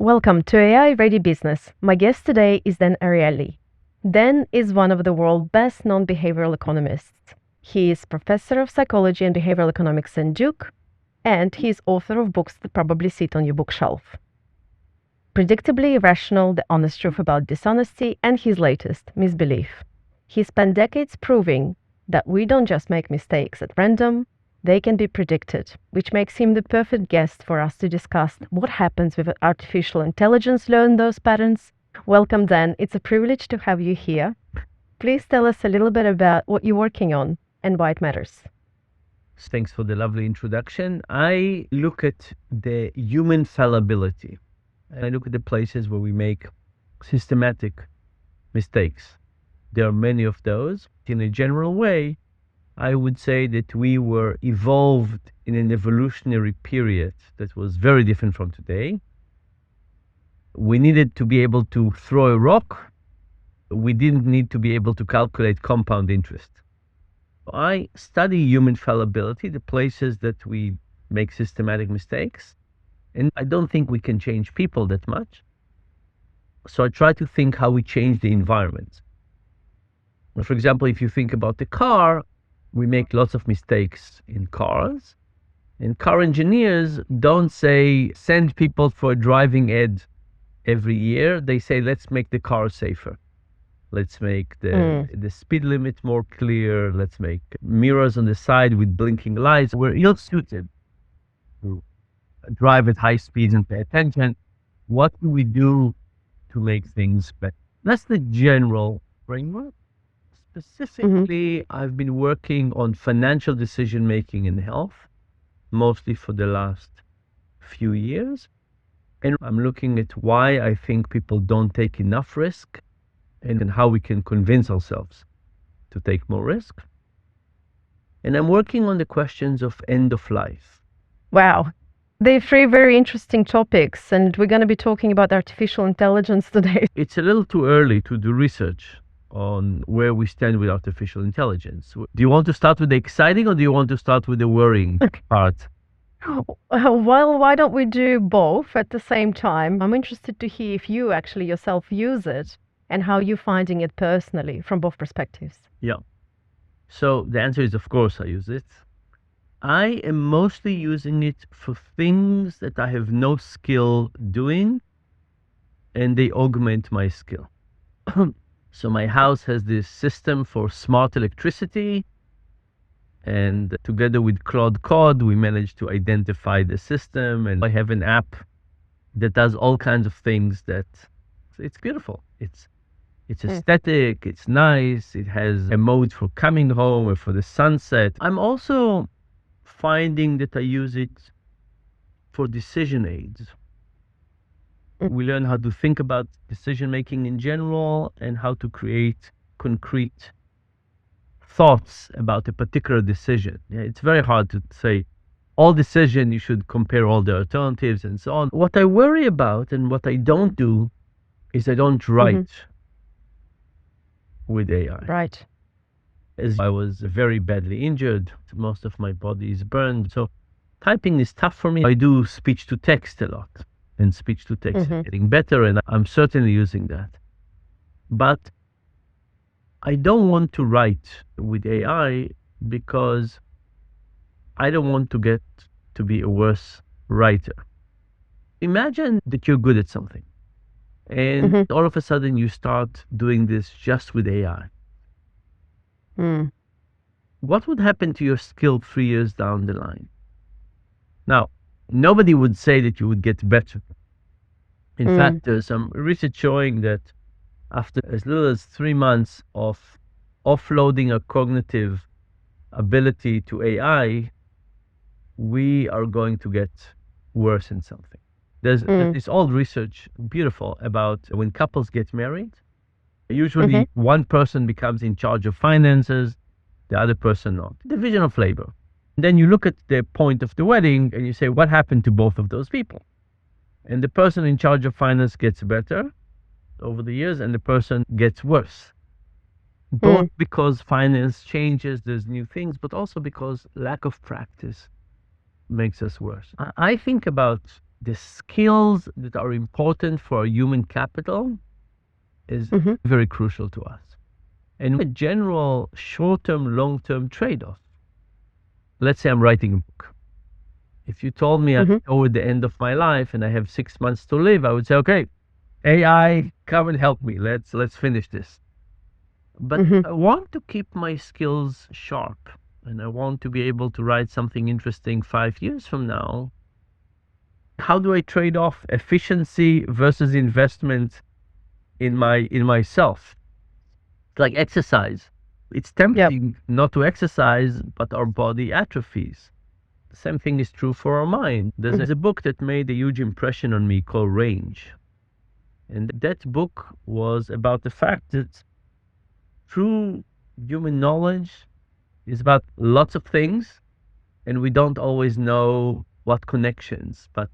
Welcome to AI Ready Business. My guest today is Dan Ariely. Dan is one of the world's best known behavioral economists. He is professor of psychology and behavioral economics at Duke, and he is author of books that probably sit on your bookshelf. Predictably Irrational, The Honest Truth About Dishonesty, and his latest, Misbelief. He spent decades proving that we don't just make mistakes at random, they can be predicted, which makes him the perfect guest for us to discuss what happens with artificial intelligence learn those patterns. Welcome, Dan. It's a privilege to have you here. Please tell us a little bit about what you're working on and why it matters. Thanks for the lovely introduction. I look at the human fallibility. I look at the places where we make systematic mistakes. There are many of those. In a general way, I would say that we were evolved in an evolutionary period that was very different from today. We needed to be able to throw a rock. We didn't need to be able to calculate compound interest. I study human fallibility, the places that we make systematic mistakes, and I don't think we can change people that much. So I try to think how we change the environment. For example, if you think about the car, we make lots of mistakes in cars, and car engineers don't say send people for a driving ed every year. They say let's make the car safer. Let's make the speed limit more clear. Let's make mirrors on the side with blinking lights. We're ill-suited to drive at high speeds and pay attention. What do we do to make things better? That's the general framework. Specifically, I've been working on financial decision-making in health, mostly for the last few years. And I'm looking at why I think people don't take enough risk and how we can convince ourselves to take more risk. And I'm working on the questions of end of life. Wow. They're three very interesting topics, and we're going to be talking about artificial intelligence today. It's a little too early to do research on where we stand with artificial intelligence. Do you want to start with the exciting or do you want to start with the worrying part? Well, why don't we do both at the same time? I'm interested to hear if you actually yourself use it and how you're finding it personally from both perspectives. Yeah. So the answer is, of course, I use it. I am mostly using it for things that I have no skill doing, and they augment my skill. So my house has this system for smart electricity, and together with Claude Code, we managed to identify the system, and I have an app that does all kinds of things that it's beautiful. It's aesthetic, it's nice, it has a mode for coming home or for the sunset. I'm also finding that I use it for decision aids. We learn how to think about decision making in general and how to create concrete thoughts about a particular decision. It's very hard to say all decision, you should compare all the alternatives and so on. What I worry about and what I don't do is I don't write with AI. Right. As I was very badly injured, most of my body is burned. So typing is tough for me. I do speech to text a lot, and speech to text is getting better, and I'm certainly using that. But I don't want to write with AI because I don't want to get to be a worse writer. Imagine that you're good at something, and all of a sudden you start doing this just with AI. What would happen to your skill 3 years down the line? Now, nobody would say that you would get better. In fact, there's some research showing that after as little as 3 months of offloading a cognitive ability to AI, we are going to get worse in something. There's this old research, beautiful, about when couples get married. Usually one person becomes in charge of finances, the other person not. Division of labor. Then you look at the point of the wedding and you say, what happened to both of those people? And the person in charge of finance gets better over the years and the person gets worse. Both because finance changes, there's new things, but also because lack of practice makes us worse. I think about the skills that are important for human capital is very crucial to us. And a general short-term, long-term trade-off. Let's say I'm writing a book. If you told me I'm toward the end of my life and I have 6 months to live, I would say, okay, AI, come and help me. Let's finish this. But I want to keep my skills sharp, and I want to be able to write something interesting 5 years from now. How do I trade off efficiency versus investment in myself? It's like exercise. It's tempting not to exercise, but our body atrophies. The same thing is true for our mind. There's a book that made a huge impression on me called Range. And that book was about the fact that true human knowledge is about lots of things, and we don't always know what connections, but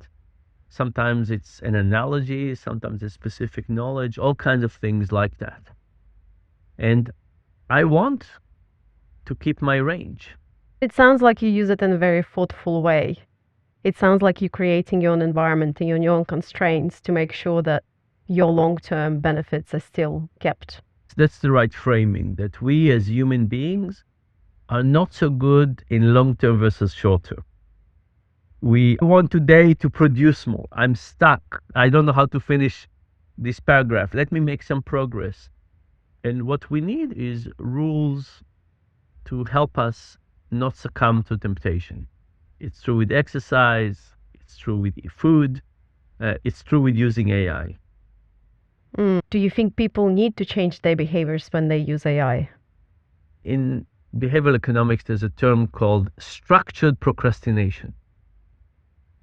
sometimes it's an analogy, sometimes it's specific knowledge, all kinds of things like that. And I want to keep my range. It sounds like you use it in a very thoughtful way. It sounds like you're creating your own environment and your own constraints to make sure that your long-term benefits are still kept. That's the right framing, that we as human beings are not so good in long-term versus short-term. We want today to produce more. I'm stuck. I don't know how to finish this paragraph. Let me make some progress. And what we need is rules to help us not succumb to temptation. It's true with exercise. It's true with food. It's true with using AI. Do you think people need to change their behaviors when they use AI? In behavioral economics, there's a term called structured procrastination.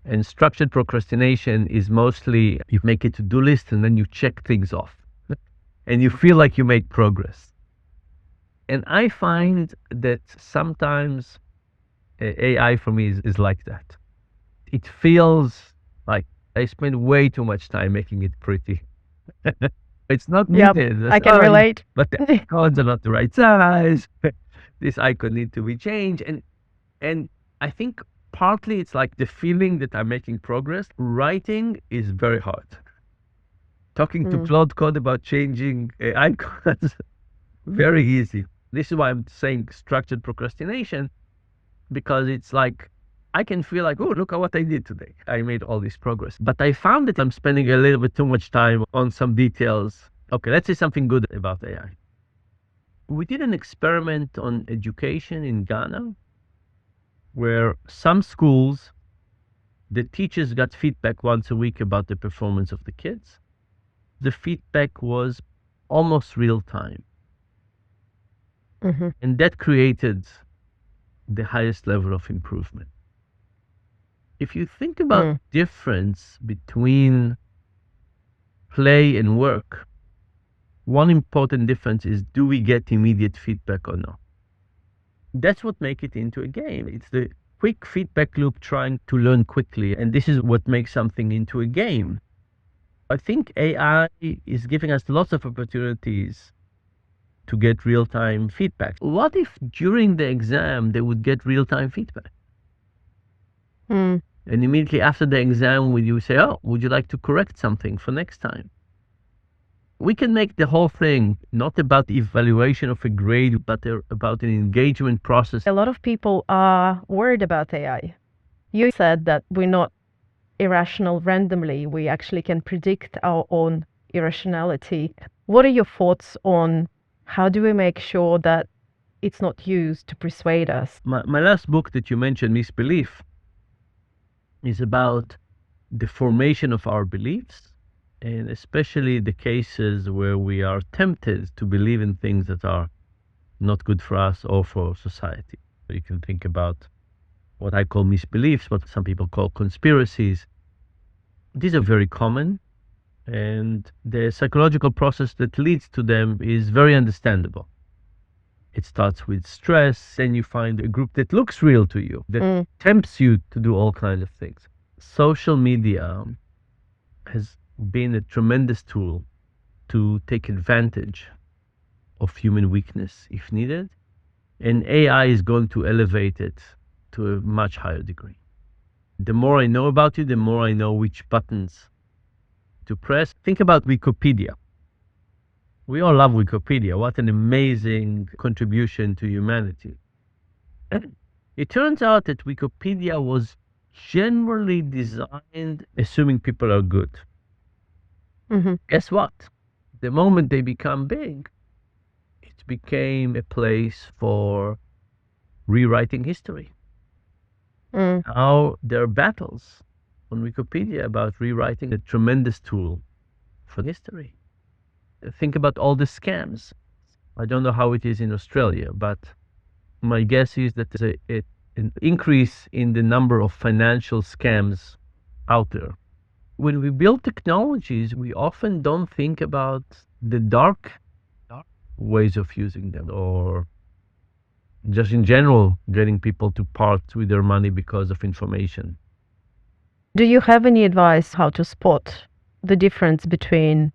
And structured procrastination is mostly you make a to-do list and then you check things off. And you feel like you made progress. And I find that sometimes AI for me is like that. It feels like I spend way too much time making it pretty. It's not needed. I can relate. But the icons are not the right size. This icon needs to be changed. And I think partly it's like the feeling that I'm making progress. Writing is very hard. Talking to Claude Code about changing icons, very easy. This is why I'm saying structured procrastination, because it's like I can feel like, oh, look at what I did today. I made all this progress. But I found that I'm spending a little bit too much time on some details. Okay, let's say something good about AI. We did an experiment on education in Ghana where some schools, the teachers got feedback once a week about the performance of the kids. The feedback was almost real time. And that created the highest level of improvement. If you think about the difference between play and work, one important difference is, do we get immediate feedback or not? That's what makes it into a game. It's the quick feedback loop trying to learn quickly. And this is what makes something into a game. I think AI is giving us lots of opportunities to get real-time feedback. What if during the exam they would get real-time feedback? And immediately after the exam, would you say, oh, would you like to correct something for next time? We can make the whole thing not about the evaluation of a grade, but about an engagement process. A lot of people are worried about AI. You said that we're not irrational randomly. We actually can predict our own irrationality. What are your thoughts on how do we make sure that it's not used to persuade us? My last book that you mentioned, Misbelief, is about the formation of our beliefs, and especially the cases where we are tempted to believe in things that are not good for us or for society. You can think about what I call misbeliefs, what some people call conspiracies. These are very common, and the psychological process that leads to them is very understandable. It starts with stress, then you find a group that looks real to you, that tempts you to do all kinds of things. Social media has been a tremendous tool to take advantage of human weakness if needed, and AI is going to elevate it to a much higher degree. The more I know about you, the more I know which buttons to press. Think about Wikipedia. We all love Wikipedia. What an amazing contribution to humanity. It turns out that Wikipedia was generally designed assuming people are good. Mm-hmm. Guess what? The moment they become big, it became a place for rewriting history. Mm. Now there are battles on Wikipedia about rewriting a tremendous tool for history. Think about all the scams. I don't know how it is in Australia, but my guess is that there's an increase in the number of financial scams out there. When we build technologies, we often don't think about the dark ways of using them, or just in general getting people to part with their money because of information. Do you have any advice how to spot the difference between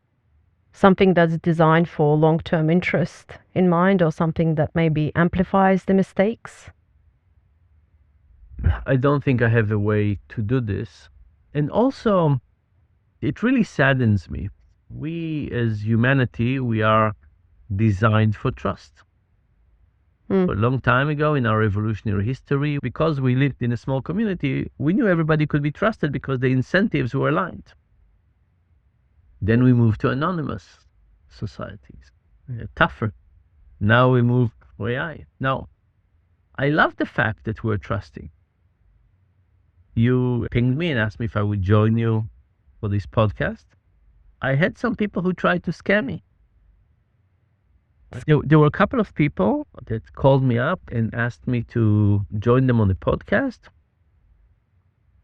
something that's designed for long-term interest in mind or something that maybe amplifies the mistakes? I don't think I have a way to do this. And also, it really saddens me. We as humanity, we are designed for trust. Mm. A long time ago in our evolutionary history, because we lived in a small community, we knew everybody could be trusted because the incentives were aligned. Then we moved to anonymous societies, tougher. Now we move to AI. Now, I love the fact that we're trusting. You pinged me and asked me if I would join you for this podcast. I had some people who tried to scam me. There were a couple of people that called me up and asked me to join them on the podcast.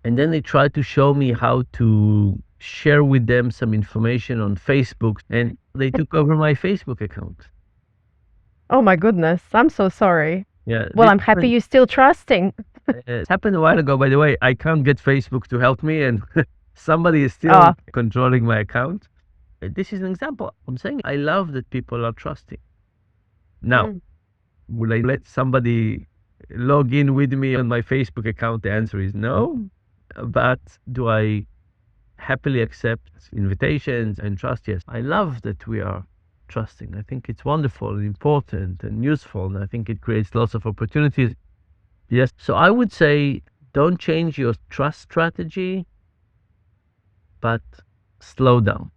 And then they tried to show me how to share with them some information on Facebook, and they took over my Facebook account. Oh my goodness, I'm so sorry. Yeah. Well, I'm happy you're still trusting. It happened a while ago, by the way. I can't get Facebook to help me, and somebody is still controlling my account. This is an example. I'm saying I love that people are trusting. Now, will I let somebody log in with me on my Facebook account? The answer is no. But do I happily accept invitations and trust? Yes. I love that we are trusting. I think it's wonderful and important and useful, and I think it creates lots of opportunities. Yes. So I would say don't change your trust strategy, but slow down.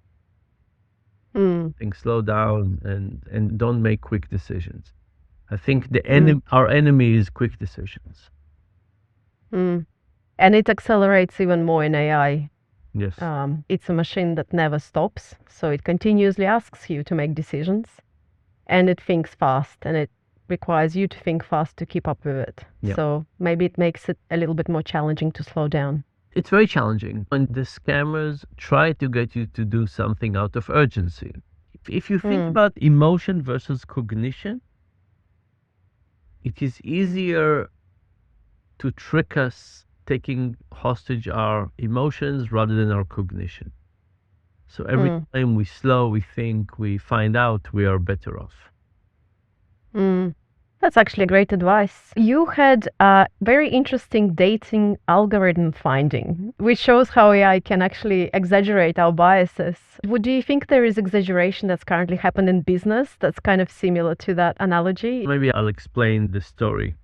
Slow down and don't make quick decisions. I think our enemy is quick decisions. And it accelerates even more in AI. Yes. It's a machine that never stops, so it continuously asks you to make decisions, and it thinks fast, and it requires you to think fast to keep up with it. Yeah. So maybe it makes it a little bit more challenging to slow down. It's very challenging when the scammers try to get you to do something out of urgency. If you think about emotion versus cognition, it is easier to trick us taking hostage our emotions rather than our cognition. So every time we slow, we think, we find out, we are better off. That's actually great advice. You had a very interesting dating algorithm finding, which shows how AI can actually exaggerate our biases. Do you think there is exaggeration that's currently happened in business that's kind of similar to that analogy? Maybe I'll explain the story.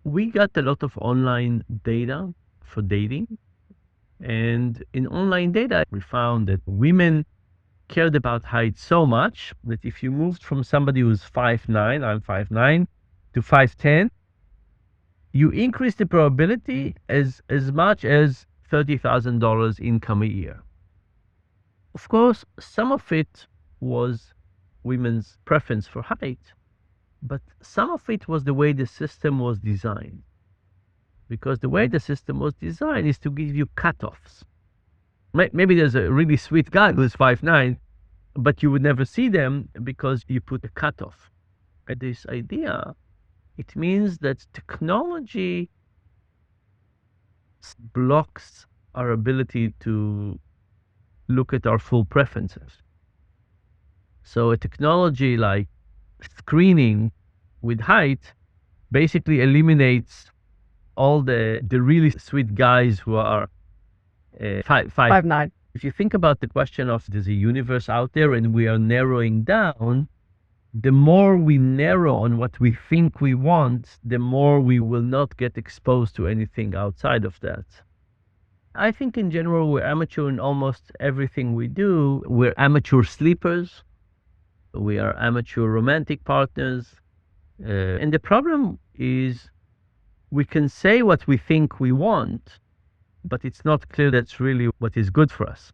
We got a lot of online data for dating. And in online data, we found that women cared about height so much that if you moved from somebody who's 5'9", I'm 5'9", to 5'10", you increase the probability as much as $30,000 income a year. Of course, some of it was women's preference for height, but some of it was the way the system was designed. Because the way the system was designed is to give you cutoffs. Maybe there's a really sweet guy who's 5'9", but you would never see them because you put a cutoff. And this idea, it means that technology blocks our ability to look at our full preferences. So a technology like screening with height basically eliminates all the really sweet guys who are 5'9". 5'9". If you think about the question of there's a universe out there and we are narrowing down, the more we narrow on what we think we want, the more we will not get exposed to anything outside of that. I think in general, we're amateur in almost everything we do. We're amateur sleepers. We are amateur romantic partners. And the problem is we can say what we think we want, but it's not clear that's really what is good for us.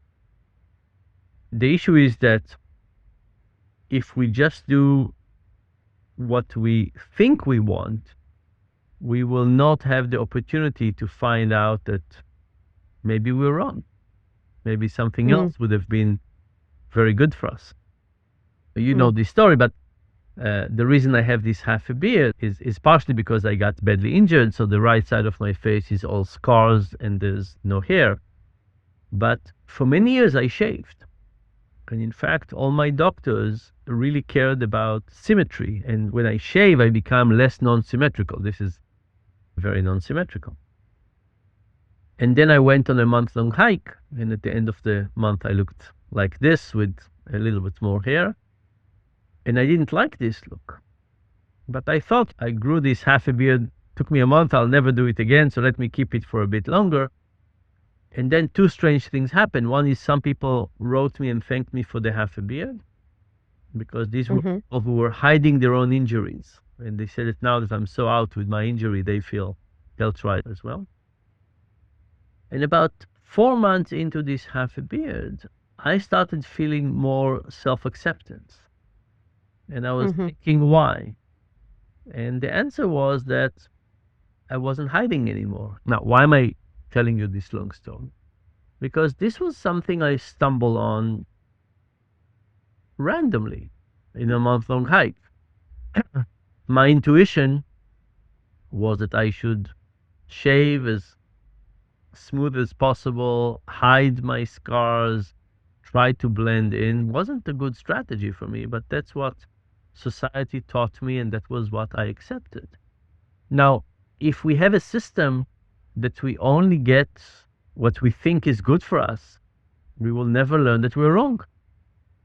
The issue is that if we just do what we think we want, we will not have the opportunity to find out that maybe we're wrong. Maybe something else would have been very good for us. You know this story, but the reason I have this half a beard is partially because I got badly injured. So the right side of my face is all scars and there's no hair. But for many years I shaved. And in fact, all my doctors really cared about symmetry. And when I shave, I become less non-symmetrical. This is very non-symmetrical. And then I went on a month-long hike. And at the end of the month, I looked like this with a little bit more hair. And I didn't like this look. But I thought I grew this half a beard. Took me a month. I'll never do it again. So let me keep it for a bit longer. And then two strange things happened. One is some people wrote me and thanked me for the half a beard, because these were people who were hiding their own injuries. And they said that now that I'm so out with my injury, they feel they'll try it as well. And about 4 months into this half a beard, I started feeling more self-acceptance. And I was thinking, why? And the answer was that I wasn't hiding anymore. Now, why am I telling you this long story? Because this was something I stumbled on randomly in a month-long hike. My intuition was that I should shave as smooth as possible, hide my scars, try to blend in. Wasn't a good strategy for me, but that's what society taught me, and that was what I accepted. Now, if we have a system that we only get what we think is good for us, we will never learn that we're wrong.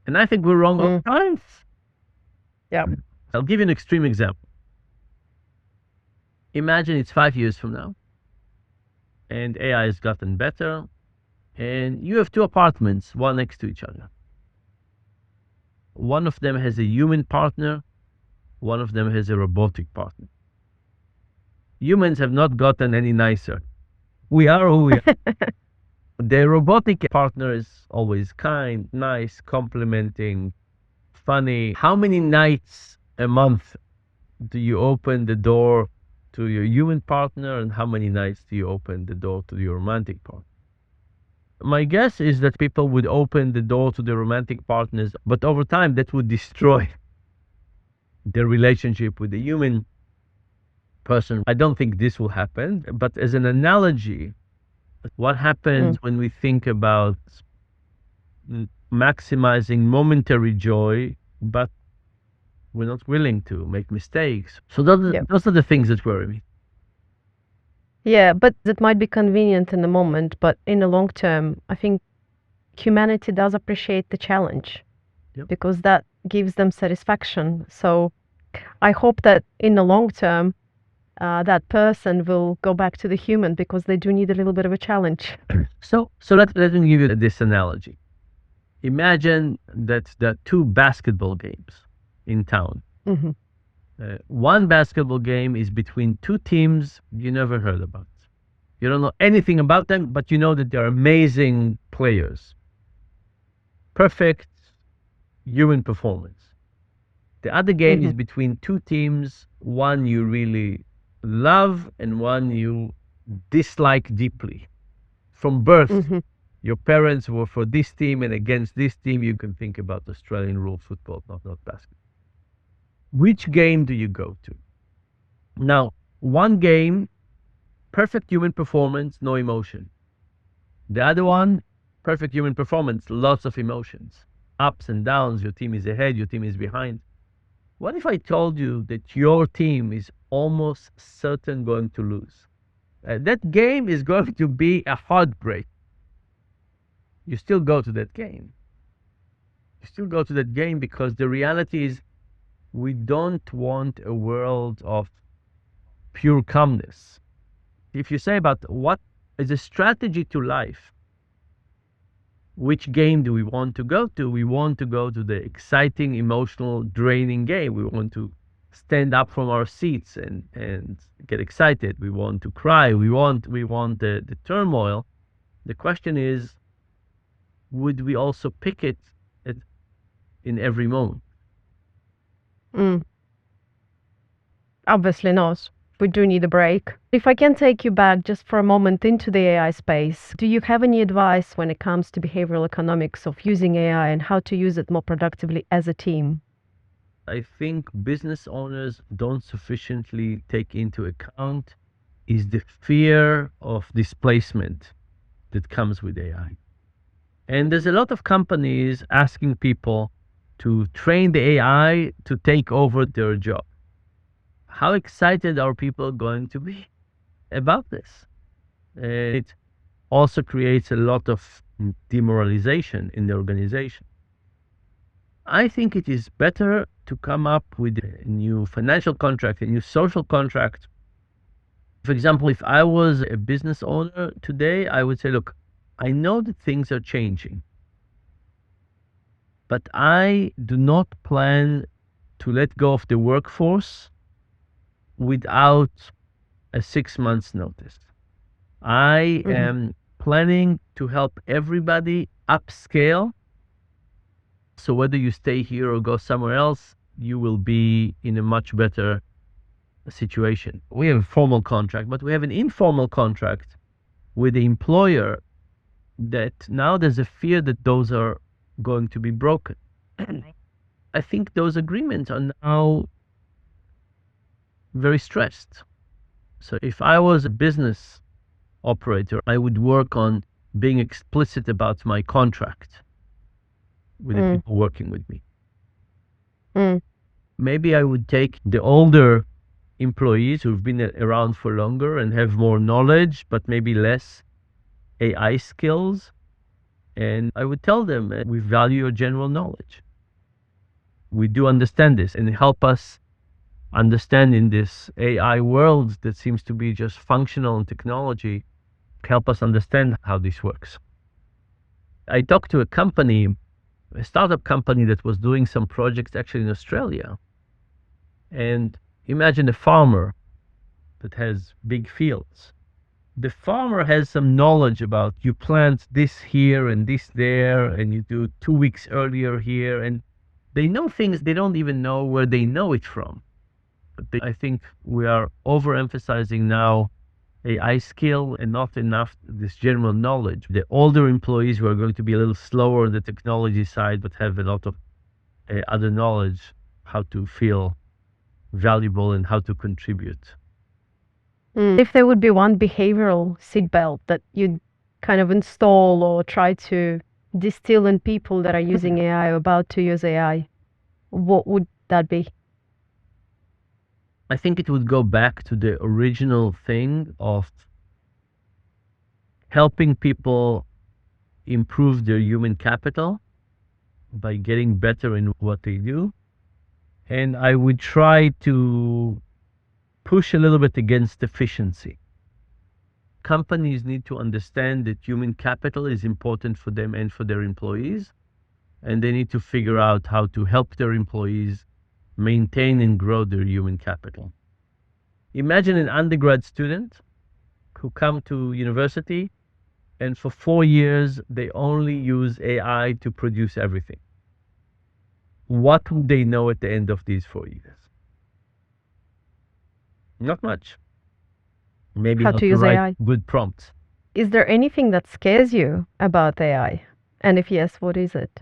And I think we're wrong all the time. Yeah. I'll give you an extreme example. Imagine it's 5 years from now, and AI has gotten better, and you have two apartments, one next to each other. One of them has a human partner, one of them has a robotic partner. Humans have not gotten any nicer. We are who we are. The robotic partner is always kind, nice, complimenting, funny. How many nights a month do you open the door to your human partner, and how many nights do you open the door to your romantic partner? My guess is that people would open the door to the romantic partners, but over time that would destroy their relationship with the human person. I don't think this will happen, but as an analogy, what happens when we think about maximizing momentary joy, but we're not willing to make mistakes? So those are the things that worry me. Yeah, but that might be convenient in the moment, but in the long term, I think humanity does appreciate the challenge because that gives them satisfaction. So I hope that in the long term, that person will go back to the human because they do need a little bit of a challenge. So let me give you this analogy. Imagine that there are two basketball games in town. One basketball game is between two teams you never heard about. You don't know anything about them, but you know that they're amazing players. Perfect human performance. The other game is between two teams, one you really love and one you dislike deeply. From birth, your parents were for this team, and against this team, you can think about Australian rule football, not basketball. Which game do you go to? Now, one game, perfect human performance, no emotion. The other one, perfect human performance, lots of emotions. Ups and downs, your team is ahead, your team is behind. What if I told you that your team is almost certain going to lose? That game is going to be a heartbreak. You still go to that game. You still go to that game because the reality is we don't want a world of pure calmness. If you say about what is a strategy to life, which game do we want to go to? We want to go to the exciting, emotional, draining game. We want to stand up from our seats and get excited. We want to cry. We want the turmoil. The question is, would we also pick it in every moment? Obviously not. We do need a break. If I can take you back just for a moment into the AI space, do you have any advice when it comes to behavioral economics of using AI and how to use it more productively as a team? I think business owners don't sufficiently take into account is the fear of displacement that comes with AI. And there's a lot of companies asking people to train the AI to take over their job. How excited are people going to be about this? It also creates a lot of demoralization in the organization. I think it is better to come up with a new financial contract, a new social contract. For example, if I was a business owner today, I would say, look, I know that things are changing, but I do not plan to let go of the workforce without a 6 months notice. I am planning to help everybody upscale. So whether you stay here or go somewhere else, you will be in a much better situation. We have a formal contract, but we have an informal contract with the employer that now there's a fear that those are going to be broken. I think those agreements are now very stressed. So if I was a business operator, I would work on being explicit about my contract with the people working with me. Maybe I would take the older employees who've been around for longer and have more knowledge, but maybe less AI skills. And I would tell them, we value your general knowledge. We do understand this, and help us understand in this AI world that seems to be just functional and technology, help us understand how this works. I talked to a company, a startup company that was doing some projects actually in Australia. And imagine a farmer that has big fields. The farmer has some knowledge about you plant this here and this there, and you do 2 weeks earlier here. And they know things they don't even know where they know it from. But I think we are overemphasizing now AI skill and not enough this general knowledge. The older employees who are going to be a little slower on the technology side, but have a lot of other knowledge, how to feel valuable and how to contribute. If there would be one behavioral seatbelt that you'd kind of install or try to distill in people that are using AI or about to use AI, what would that be? I think it would go back to the original thing of helping people improve their human capital by getting better in what they do. And I would try to push a little bit against efficiency. Companies need to understand that human capital is important for them and for their employees, and they need to figure out how to help their employees maintain and grow their human capital. Imagine an undergrad student who come to university and for 4 years they only use AI to produce everything. What would they know at the end of these 4 years? Not much. Maybe How how to to use write AI. good prompts. Is there anything that scares you about AI? And if yes, what is it?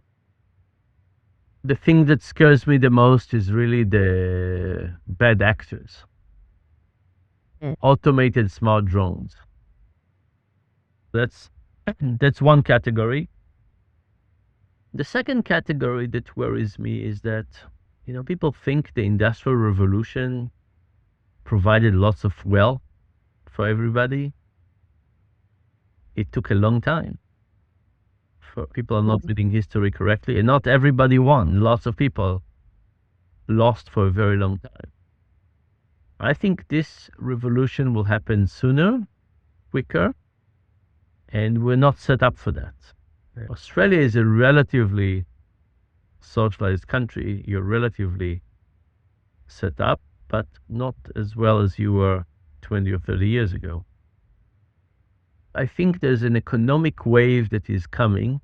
The thing that scares me the most is really the bad actors. Automated smart drones. That's one category. The second category that worries me is that, people think the Industrial Revolution provided lots of wealth for everybody. It took a long time. For people are not reading history correctly, and not everybody won. Lots of people lost for a very long time. I think this revolution will happen sooner, quicker, and we're not set up for that. Australia is a relatively socialized country. You're relatively set up, but not as well as you were 20 or 30 years ago. I think there's an economic wave that is coming,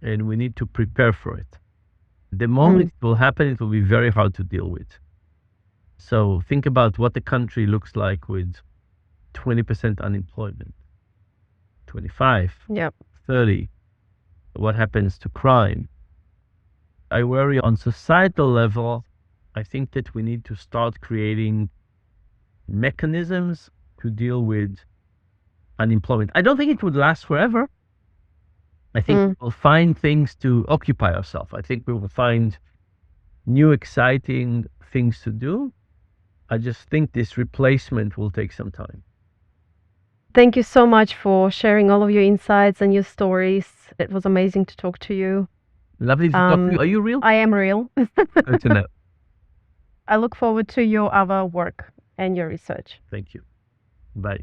and we need to prepare for it. The moment it will happen, it will be very hard to deal with. So think about what the country looks like with 20% unemployment, 25, Yep. 30. What happens to crime? I worry on societal level. I think that we need to start creating mechanisms to deal with unemployment. I don't think it would last forever. I think we'll find things to occupy ourselves. I think we will find new, exciting things to do. I just think this replacement will take some time. Thank you so much for sharing all of your insights and your stories. It was amazing to talk to you. Lovely to talk to you. Are you real? I am real. Good to know. I look forward to your other work and your research. Thank you. Bye.